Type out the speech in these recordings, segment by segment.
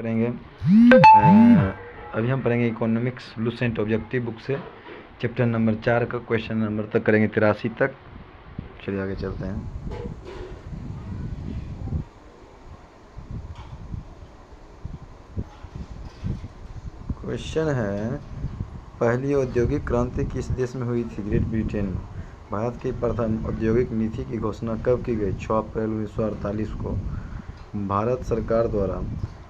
करेंगे। अभी हम पढ़ेंगे इकोनॉमिक्स लुसेंट ऑब्जेक्टिव बुक से चैप्टर नंबर 4 का क्वेश्चन नंबर तक करेंगे 83 तक। चलिए आगे चलते हैं। क्वेश्चन है, पहली औद्योगिक क्रांति किस देश में हुई थी? ग्रेट ब्रिटेन में। भारत की प्रथम औद्योगिक नीति की घोषणा कब की गई? 6 अप्रैल 1948 को। भारत सरकार द्वारा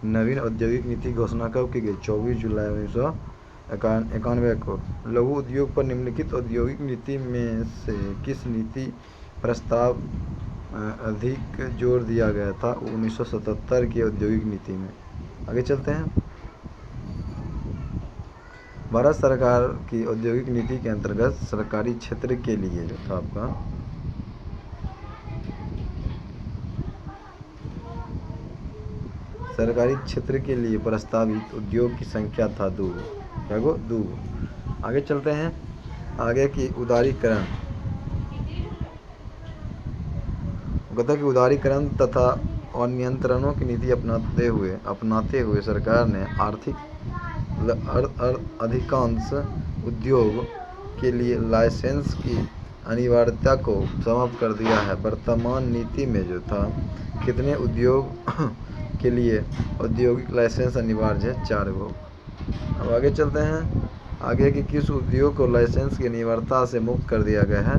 नवीन औद्योगिक नीति की घोषणा कब की गई? 24 जुलाई 1991 को। लघु उद्योग पर निम्नलिखित औद्योगिक नीति में से किस नीति प्रस्ताव अधिक जोर दिया गया था? 1977 की औद्योगिक नीति में। आगे चलते हैं। भारत सरकार की औद्योगिक नीति के अंतर्गत सरकारी क्षेत्र के लिए जो था आपका सरकारी क्षेत्र के लिए प्रस्तावित उद्योग की संख्या था 2। क्या गो? 2। आगे चलते हैं। आगे की उदारीकरण, कहता है कि उदारीकरण तथा और नियंत्रणों की नीति अपनाते हुए सरकार ने आर्थिक अधिकांश उद्योग के लिए लाइसेंस की अनिवार्यता को समाप्त कर दिया है। वर्तमान नीति में जो था कितने उद्योग के लिए औद्योगिक लाइसेंस अनिवार्य है? 4 गो। अब आगे चलते हैं। आगे की किस उद्योग को लाइसेंस की अनिवार्यता से मुक्त कर दिया गया है?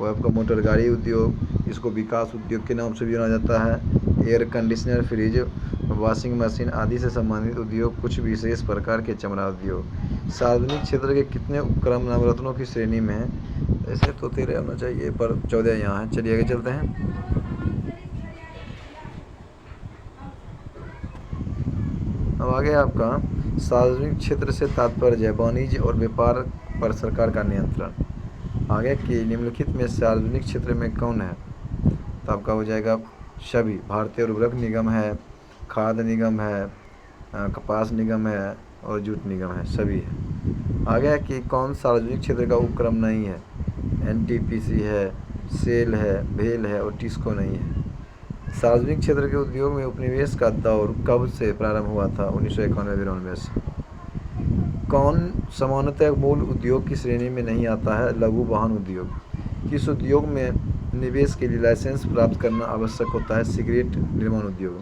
वो आपका मोटर गाड़ी उद्योग, इसको विकास उद्योग के नाम से भी जाना जाता है। Air conditioner, fridge, washing machine आदि से संबंधित उद्योग, कुछ विशेष प्रकार के चमड़ा उद्योग। सार्वजनिक क्षेत्र के कितने उपक्रम नवरत्नों की श्रेणी में है? ऐसे तो 13 होना चाहिए पर 14 यहाँ है। चलिए आगे चलते हैं। अब आगे आपका सार्वजनिक क्षेत्र से तात्पर्य है वाणिज्य और व्यापार पर सरकार का नियंत्रण। आगे की निम्नलिखित में सार्वजनिक क्षेत्र में कौन है? तो आपका हो जाएगा सभी। भारतीय उर्वरक निगम है, खाद्य निगम है, कपास निगम है और जूट निगम है, सभी है। आगे कि कौन सार्वजनिक क्षेत्र का उपक्रम नहीं है? एनटीपीसी है, सेल है, भेल है और टिस्को नहीं है। सार्वजनिक क्षेत्र के उद्योग में उपनिवेश का दौर कब से प्रारंभ हुआ था? 1991-92 से। कौन सामान्यतः मूल उद्योग की श्रेणी में नहीं आता है? लघु वाहन उद्योग। किस उद्योग में निवेश के लिए लाइसेंस प्राप्त करना आवश्यक होता है? सिगरेट निर्माण उद्योग।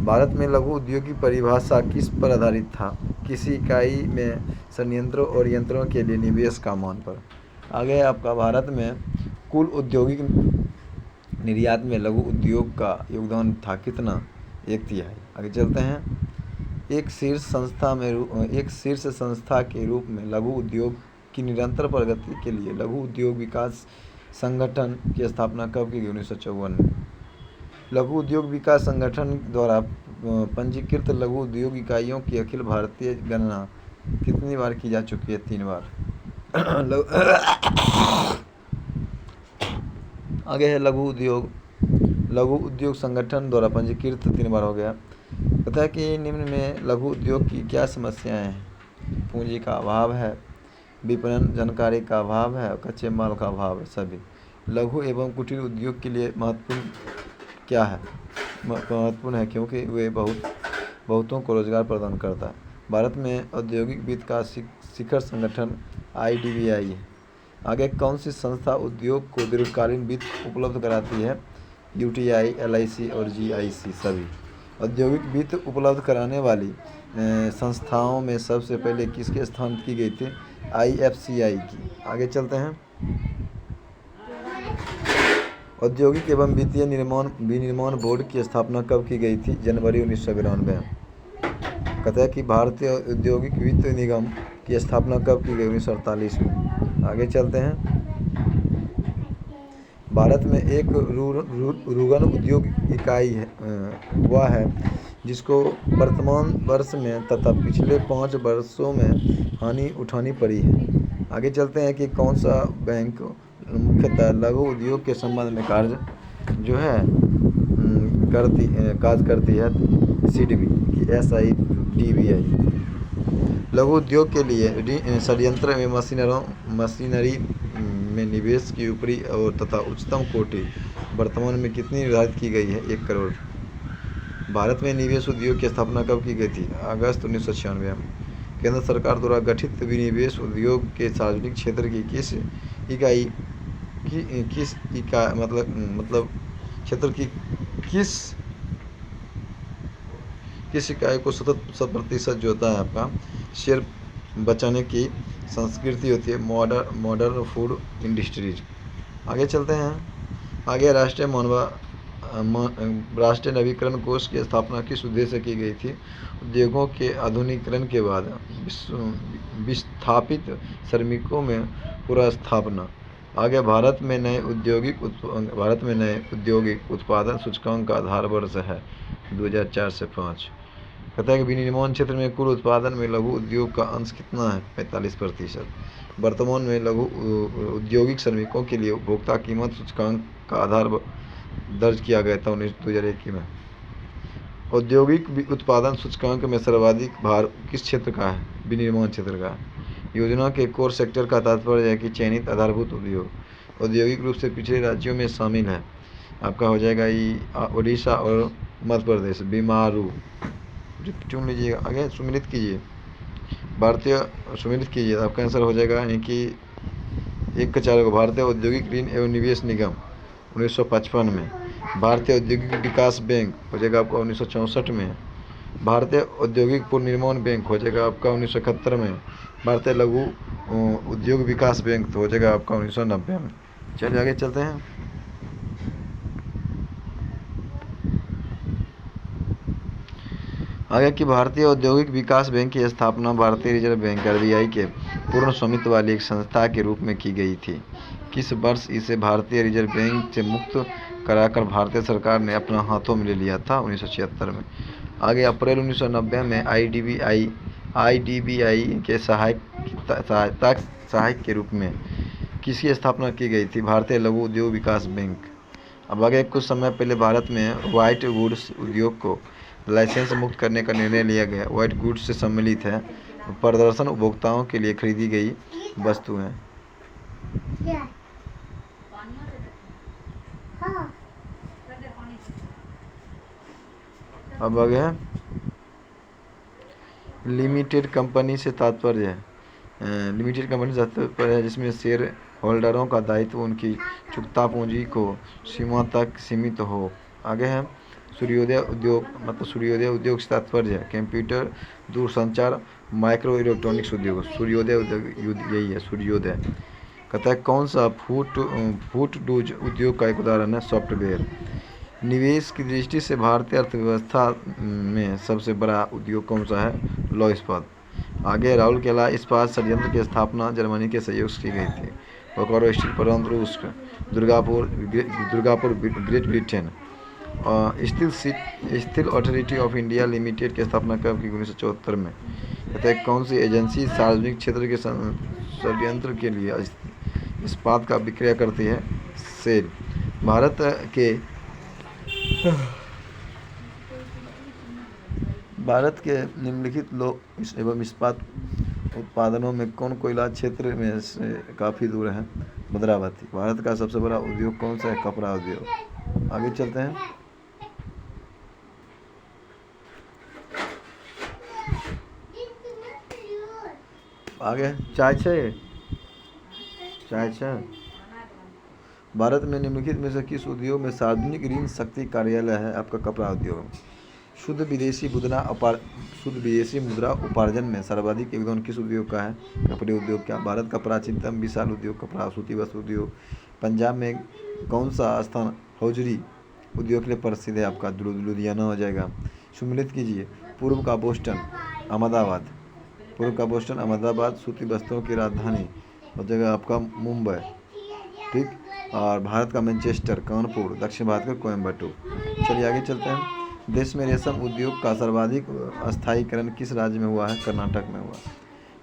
भारत में लघु उद्योग की परिभाषा किस पर आधारित था? किसी इकाई में संयंत्रों और यंत्रों के लिए निवेश का मान पर। आगे आपका भारत में कुल औद्योगिक निर्यात में लघु उद्योग का योगदान था कितना? 1/3। आगे चलते हैं। एक शीर्ष संस्था के रूप में लघु उद्योग की निरंतर प्रगति के लिए लघु उद्योग विकास संगठन की स्थापना कब की गई? 1954 में। लघु उद्योग विकास संगठन द्वारा पंजीकृत लघु उद्योग इकाइयों की अखिल भारतीय गणना कितनी बार की जा चुकी है? 3 बार। आगे है लघु उद्योग संगठन द्वारा पंजीकृत 3 बार हो गया। पता है कि निम्न में लघु उद्योग की क्या समस्याएं हैं? पूंजी का अभाव है, विपणन जानकारी का अभाव है, कच्चे माल का अभाव है। सभी लघु एवं कुटीर उद्योग के लिए महत्वपूर्ण क्या है? महत्वपूर्ण है क्योंकि वे बहुतों को रोजगार प्रदान करता है। भारत में औद्योगिक वित्त का शिखर संगठन IDBI है। आगे कौन सी संस्था उद्योग को दीर्घकालीन वित्त उपलब्ध कराती है? UTI, LIC और GIC। सभी औद्योगिक वित्त उपलब्ध कराने वाली संस्थाओं में सबसे पहले किसके स्थान की गई थी? IFCI की। आगे चलते हैं। औद्योगिक एवं वित्तीय विनिर्माण बोर्ड की स्थापना कब की गई थी? जनवरी 1992। कहता है कि भारतीय औद्योगिक वित्त निगम की स्थापना कब की गई? 1948 में। आगे चलते हैं। भारत में एक रुगन उद्योग इकाई हुआ है जिसको वर्तमान वर्ष में तथा पिछले 5 वर्षों में हानि उठानी पड़ी है। आगे चलते हैं कि कौन सा बैंक मुख्यतः लघु उद्योग के संबंध में कार्य करती है? SIDBI की SIDBI। लघु उद्योग के लिए संयंत्र में मशीनरी में निवेश की ऊपरी और तथा उच्चतम कोटि वर्तमान में कितनी निर्धारित की गई है? 1 करोड़। भारत में निवेश उद्योग की स्थापना कब की गई थी? अगस्त 1996 में। केंद्र सरकार द्वारा गठित विनिवेश उद्योग के सार्वजनिक क्षेत्र की इकाई किस इकाई मतलब क्षेत्र की किस किस इकाई को सतत 100% जो होता है आपका शेयर बचाने की संस्कृति होती है? Modern food industries. आगे चलते हैं। आगे राष्ट्रीय नवीकरण कोष की स्थापना किस उद्देश्य से की गई थी? उद्योगों के आधुनिकीकरण के बाद विस्थापित श्रमिकों में पुनर्स्थापना। आगे भारत में नए औद्योगिक उत्पादन सूचकांक का आधार वर्ष है 2004 से 5। कहता है कि विनिर्माण क्षेत्र में कुल उत्पादन में लघु उद्योग का अंश कितना है? 45%। वर्तमान में लघु औद्योगिक श्रमिकों के लिए उपभोक्ता कीमत सूचकांक का आधार दर्ज किया गया था 2021 में। औद्योगिक उत्पादन सूचकांक में सर्वाधिक भार किस क्षेत्र का है? विनिर्माण क्षेत्र का। योजना के कोर सेक्टर का तात्पर्य है कि चयनित आधारभूत उद्योग औद्योगिक रूप से पिछड़े राज्यों में शामिल है। आपका हो जाएगा ये उड़ीसा और मध्य प्रदेश। बीमारू चुन लीजिएगा। आगे सुमिलित कीजिए। सुमिलित कीजिए। आपका आंसर हो जाएगा यानी कि 1 का 4 को भारतीय औद्योगिक ऋण एवं निवेश निगम 1955 में। भारतीय औद्योगिक विकास बैंक हो जाएगा आपका 1964 में। भारतीय औद्योगिक पुनर्निर्माण बैंक हो जाएगा आपका 1971 में। भारतीय लघु उद्योग विकास बैंक तो हो जाएगा आपका 1990 में। चलिए आगे चलते हैं। आगे की भारतीय औद्योगिक विकास बैंक की स्थापना भारतीय रिजर्व बैंक आरबीआई के पूर्ण स्वामित्व वाली एक संस्था के रूप में की गई थी। किस वर्ष इसे भारतीय रिजर्व बैंक से मुक्त कराकर भारतीय सरकार ने अपना हाथों में ले लिया था? 1976 में। आगे अप्रैल 1990 में आईडीबीआई के सहायक के रूप में किसकी स्थापना की गई थी? भारतीय लघु उद्योग विकास बैंक। अब आगे कुछ समय पहले भारत में व्हाइट गुड्स उद्योग को लाइसेंस मुक्त करने का निर्णय लिया गया। व्हाइट गुड्स से सम्मिलित है प्रदर्शन उपभोक्ताओं के लिए खरीदी गई वस्तुएं। अब आगे लिमिटेड कंपनी से तात्पर्य है जिसमें शेयर होल्डरों का दायित्व उनकी चुकता पूंजी को सीमा तक सीमित हो। आगे है सूर्योदय उद्योग से तात्पर्य है कंप्यूटर, दूरसंचार, माइक्रो इलेक्ट्रॉनिक्स उद्योग। सूर्योदय उद्योग यही है सूर्योदय। कहता है कौन सा फूड डूज उद्योग का एक उदाहरण है? सॉफ्टवेयर। निवेश की दृष्टि से भारतीय अर्थव्यवस्था में सबसे बड़ा उद्योग कौन सा है? लौह इस्पात। आगे राउरकेला इस्पात संयंत्र की स्थापना जर्मनी के सहयोग से की गई थी। बोकारो स्टील प्लांट रूस। Durgapur great Britain. Steel authority of India limited की स्थापना कब की? 1974 में। कहते हैं कौन सी एजेंसी सार्वजनिक क्षेत्र के संयंत्र के लिए इस्पात का विक्रय करती है? सेल। भारत के निम्नलिखित लौह एवं इस्पात उत्पादनों में कौन कोयला क्षेत्र में से काफ़ी दूर है? भद्रावती। भारत का सबसे बड़ा उद्योग कौन सा है? कपड़ा उद्योग। आगे चलते हैं। आगे चाय भारत में निम्नलिखित में से किस उद्योग में सार्वजनिक ऋण शक्ति कार्यालय है? आपका कपड़ा उद्योग। शुद्ध विदेशी मुद्रा उपार्जन में सर्वाधिक योगदान किस उद्योग का है? कपड़े उद्योग का। भारत का प्राचीनतम विशाल उद्योग कपड़ा सूती वस्त्र उद्योग। पंजाब में कौन सा स्थान हौजरी उद्योग के लिए प्रसिद्ध है? आपका लुधियाना हो जाएगा। सम्मिलित कीजिए। पूर्व का बोस्टन अहमदाबाद सूती वस्त्रों की राजधानी हो जाएगा आपका मुंबई। ठीक। और भारत का मैनचेस्टर, कानपुर। दक्षिण भारत का कोयम्बटूर। चलिए आगे चलते हैं। देश में रेशम उद्योग का सर्वाधिक स्थायीकरण किस राज्य में हुआ है? कर्नाटक में हुआ।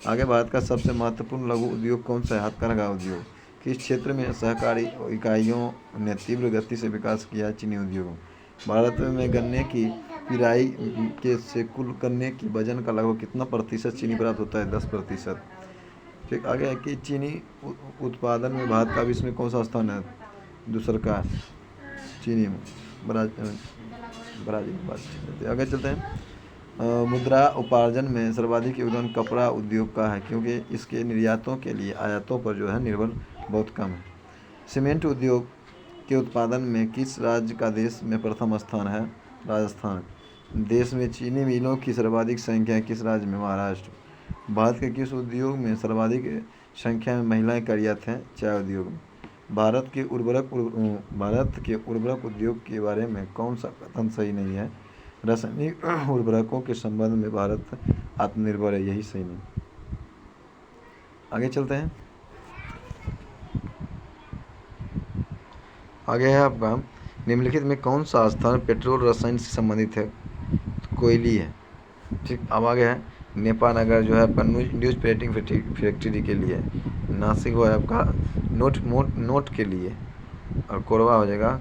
आगे भारत का सबसे महत्वपूर्ण लघु उद्योग कौन सा है? हथकरघा उद्योग। किस क्षेत्र में सहकारी इकाइयों ने तीव्र गति से विकास किया है? चीनी उद्योग। भारत में गन्ने की पिराई से कुल गन्ने की वजन का लगभग कितना प्रतिशत चीनी प्राप्त होता है? 10%। ठीक। आगे है कि चीनी उत्पादन में भारत का विश्व में कौन सा स्थान है? दूसरा का चीनी ब्राज़ील की बात करते हैं। आगे चलते हैं। मुद्रा उपार्जन में सर्वाधिक योगदान कपड़ा उद्योग का है, क्योंकि इसके निर्यातों के लिए आयातों पर जो है निर्भर बहुत कम है। सीमेंट उद्योग के उत्पादन में किस राज्य का देश में प्रथम स्थान है? राजस्थान। देश में चीनी मिलों की सर्वाधिक संख्या किस राज्य में? महाराष्ट्र। भारत के किस उद्योग में सर्वाधिक संख्या में महिलाएं कार्यरत हैं? चाय उद्योग में। भारत के उर्वरक उद्योग के बारे में कौन सा कथन सही नहीं है? रासायनिक उर्वरकों के संबंध में भारत आत्मनिर्भर है, यही सही नहीं। आगे चलते हैं। आगे है आपका, निम्नलिखित में कौन सा स्थान पेट्रोल रसायन से संबंधित है? कोयली है। ठीक, अब आगे है नेपानगर जो है आपका न्यूज प्रिंटिंग फैक्ट्री के लिए, नासिक वो है आपका नोट के लिए, और कोरबा हो जाएगा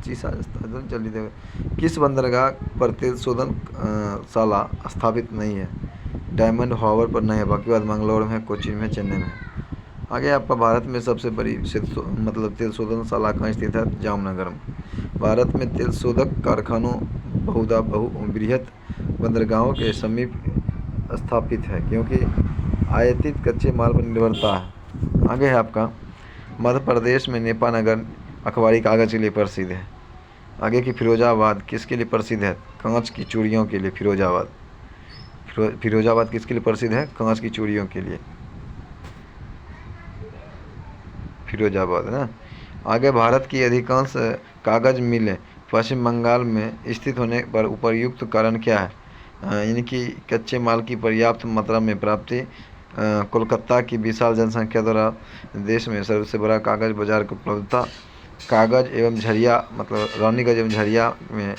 चीसा जल्दी दे। किस बंदरगाह पर तेल शोधन शाला स्थापित नहीं है? डायमंड हार्बर पर नहीं है, बाकी बात मंगलौर में, कोचीन में, चेन्नई में। आगे आपका भारत में सबसे बड़ी तेल शोधन शाला कहाँ स्थित है? जामनगर में। भारत में तेल शोधक कारखानों बृहत बंदरगाहों के समीप स्थापित है, क्योंकि आयातित कच्चे माल पर निर्भरता है। आगे है आपका, मध्य प्रदेश में नेपानगर अखबारी कागज़ के लिए प्रसिद्ध है। आगे की फिरोजाबाद किसके लिए प्रसिद्ध है? कांच की चूड़ियों के लिए। फिरोजाबाद किसके लिए प्रसिद्ध है? कांच की चूड़ियों के लिए फिरोजाबाद है ना। आगे, भारत की अधिकांश कागज़ मिलें पश्चिम बंगाल में स्थित होने पर उपर्युक्त कारण क्या है? यानी कि कच्चे माल की पर्याप्त मात्रा में प्राप्ति, कोलकाता की विशाल जनसंख्या द्वारा देश में सबसे बड़ा कागज़ बाजार की उपलब्धता, कागज़ एवं झरिया रानीगंज एवं झरिया में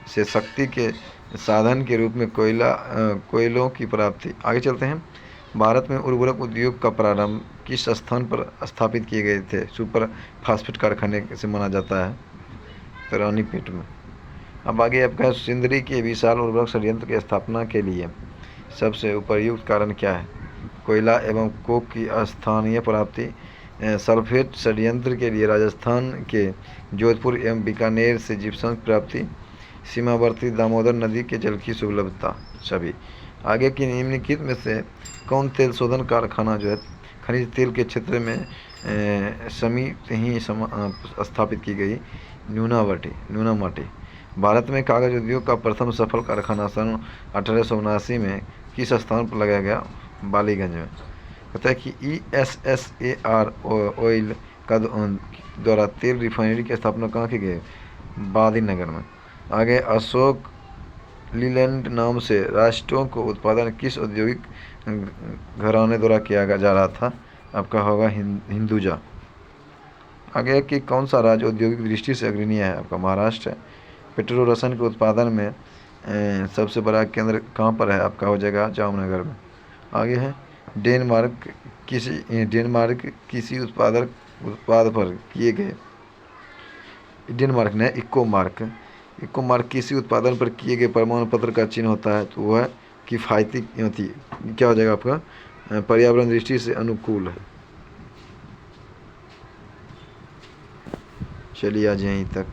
से शक्ति के साधन के रूप में कोयलों की प्राप्ति। आगे चलते हैं। भारत में उर्वरक उद्योग का प्रारंभ किस स्थान पर स्थापित किए गए थे? सुपर फास्फेट कारखाने से माना जाता है, तो रानीपेट में। अब आगे आपका, सिंदरी के विशाल उर्वरक संयंत्र की स्थापना के लिए सबसे उपयुक्त कारण क्या है? कोयला एवं कोक की स्थानीय प्राप्ति। सल्फेट संयंत्र के लिए राजस्थान के जोधपुर एवं बीकानेर से जिप्सम प्राप्ति। सीमावर्ती दामोदर नदी के जल की सुलभता सभी। आगे की निम्नलिखित में से कौन तेल शोधन कारखाना जो है खनिज तेल के क्षेत्र में समीप ही स्थापित की गई? नूनामाटी। भारत में कागज उद्योग का प्रथम सफल कारखाना सन 1879 में किस स्थान पर लगाया गया? बालीगंज में। कहता है कि ESSAR ऑयल का द्वारा तेल रिफाइनरी की स्थापना कहाँ की गई? बादीनगर में। आगे, अशोक लीलैंड नाम से राष्ट्रों को उत्पादन किस औद्योगिक घराने द्वारा किया जा रहा था? आपका होगा हिंदुजा। आगे कि कौन सा राज्य औद्योगिक दृष्टि से अग्रणी है? आपका महाराष्ट्र है। पेट्रोल रसायन के उत्पादन में सबसे बड़ा केंद्र कहाँ पर है? आपका हो जाएगा जामनगर में। आगे है, डेनमार्क किसी उत्पाद पर किए गए, डेनमार्क ने इकोमार्क किसी उत्पादन पर किए गए प्रमाण पत्र का चिन्ह होता है, तो वह है किफ़ायती क्या हो जाएगा आपका? पर्यावरण दृष्टि से अनुकूल है। चलिए आज यहीं तक।